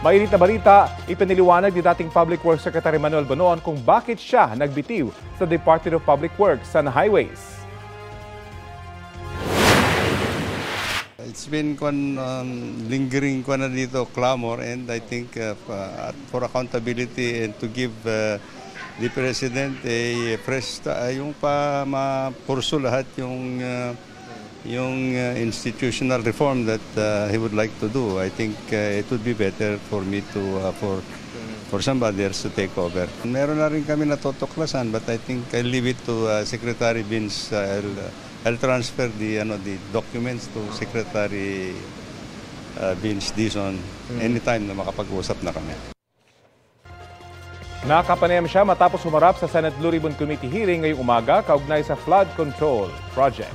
Mainit na balita, ipiniliwanag ni dating Public Works Secretary Manuel Bonoan kung bakit siya nagbitiw sa Department of Public Works and Highways. It's been lingering na dito, clamor, and I think for accountability and to give the President a fresh, yung pa mapurso lahat yung institutional reform that he would like to do. I think it would be better for me to, for somebody else to take over. Meron na rin kami natutuklasan, but I think I'll leave it to Secretary Vince. I'll transfer the documents to Secretary Vince Dizon anytime na makapag-usap na kami. Nakapanayam siya matapos humarap sa Senate Blue Ribbon Committee hearing ngayong umaga kaugnay sa flood control project.